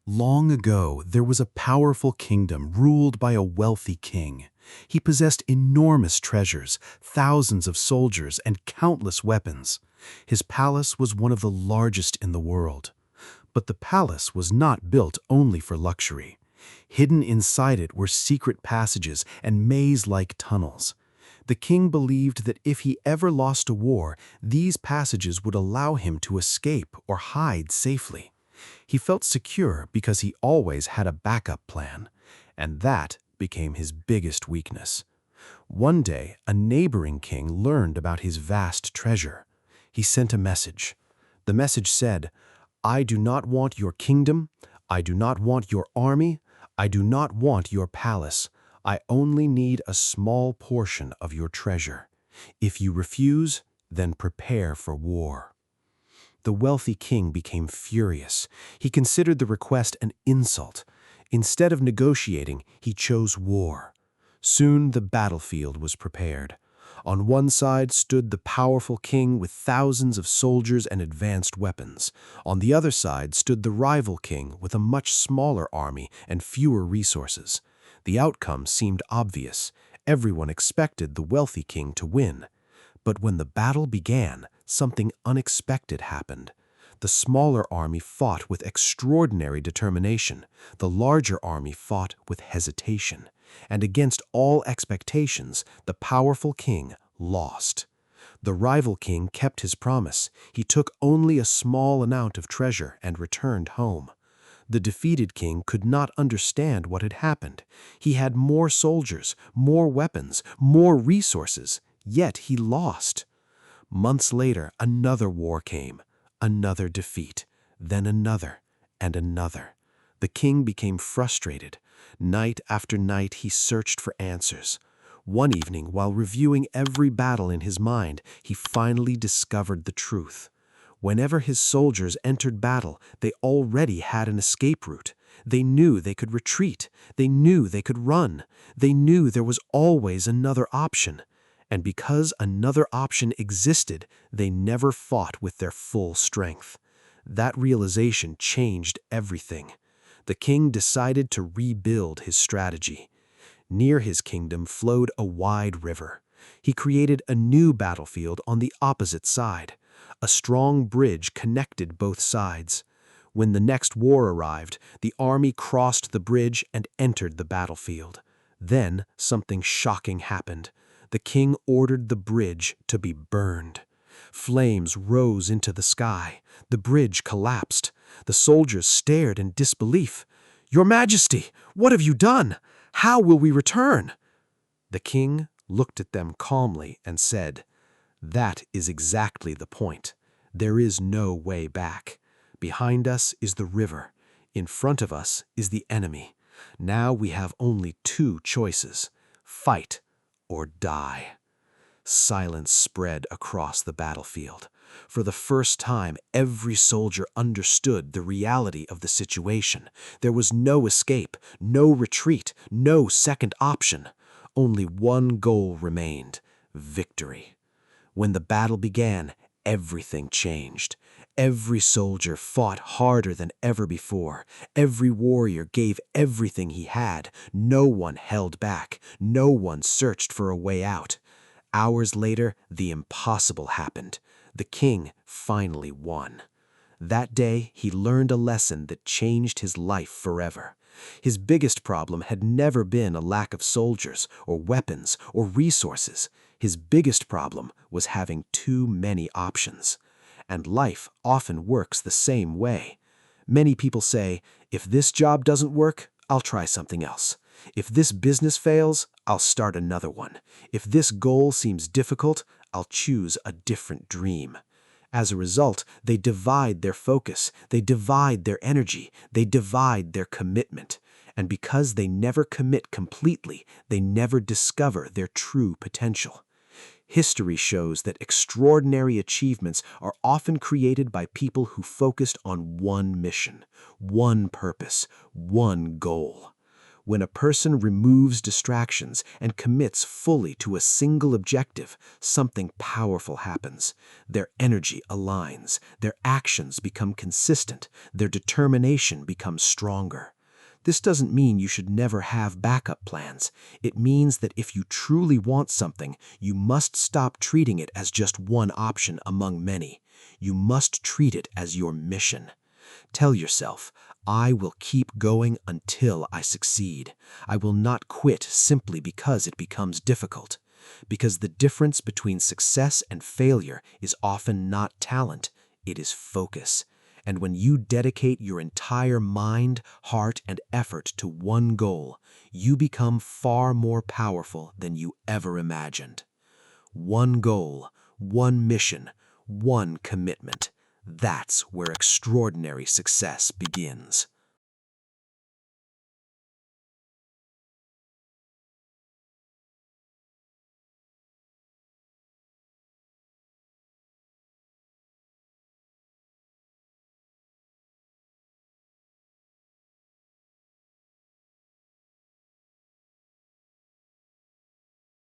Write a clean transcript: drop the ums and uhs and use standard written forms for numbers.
Long ago, there was a powerful kingdom ruled by a wealthy king. He possessed enormous treasures, thousands of soldiers, and countless weapons. His palace was one of the largest in the world. But the palace was not built only for luxury. Hidden inside it were secret passages and maze-like tunnels. The king believed that if he ever lost a war, these passages would allow him to escape or hide safely. He felt secure because he always had a backup plan, and that became his biggest weakness. One day, a neighboring king learned about his vast treasure. He sent a message. The message said, "I do not want your kingdom, I do not want your army, I do not want your palace. I only need a small portion of your treasure. If you refuse, then prepare for war." The wealthy king became furious. He considered the request an insult. Instead of negotiating, he chose war. Soon the battlefield was prepared. On one side stood the powerful king with thousands of soldiers and advanced weapons. On the other side stood the rival king with a much smaller army and fewer resources. The outcome seemed obvious. Everyone expected the wealthy king to win. But when the battle began, something unexpected happened. The smaller army fought with extraordinary determination. The larger army fought with hesitation. And against all expectations, the powerful king lost. The rival king kept his promise. He took only a small amount of treasure and returned home. The defeated king could not understand what had happened. He had more soldiers, more weapons, more resources, yet he lost. Months later, another war came, another defeat, then another and another. The king became frustrated. Night after night, he searched for answers. One evening, while reviewing every battle in his mind, he finally discovered the truth. Whenever his soldiers entered battle, they already had an escape route. They knew they could retreat. They knew they could run. They knew there was always another option. And because another option existed, they never fought with their full strength. That realization changed everything. The king decided to rebuild his strategy. Near his kingdom flowed a wide river. He created a new battlefield on the opposite side. A strong bridge connected both sides. When the next war arrived, the army crossed the bridge and entered the battlefield. Then something shocking happened. The king ordered the bridge to be burned. Flames rose into the sky. The bridge collapsed. The soldiers stared in disbelief. "Your Majesty, what have you done? How will we return?" The king looked at them calmly and said, "That is exactly the point. There is no way back. Behind us is the river. In front of us is the enemy. Now we have only two choices: fight or die." Silence spread across the battlefield. For the first time, every soldier understood the reality of the situation. There was no escape, no retreat, no second option. Only one goal remained: victory. When the battle began, everything changed. Every soldier fought harder than ever before. Every warrior gave everything he had. No one held back. No one searched for a way out. Hours later, the impossible happened. The king finally won. That day, he learned a lesson that changed his life forever. His biggest problem had never been a lack of soldiers or weapons or resources. His biggest problem was having too many options. And life often works the same way. Many people say, "If this job doesn't work, I'll try something else. If this business fails, I'll start another one. If this goal seems difficult, I'll choose a different dream." As a result, they divide their focus, they divide their energy, they divide their commitment. And because they never commit completely, they never discover their true potential. History shows that extraordinary achievements are often created by people who focused on one mission, one purpose, one goal. When a person removes distractions and commits fully to a single objective, something powerful happens. Their energy aligns, their actions become consistent, their determination becomes stronger. This doesn't mean you should never have backup plans. It means that if you truly want something, you must stop treating it as just one option among many. You must treat it as your mission. Tell yourself, I will keep going until I succeed. I will not quit simply because it becomes difficult. Because the difference between success and failure is often not talent, it is focus. And when you dedicate your entire mind, heart, and effort to one goal, you become far more powerful than you ever imagined. One goal, one mission, one commitment. That's where extraordinary success begins.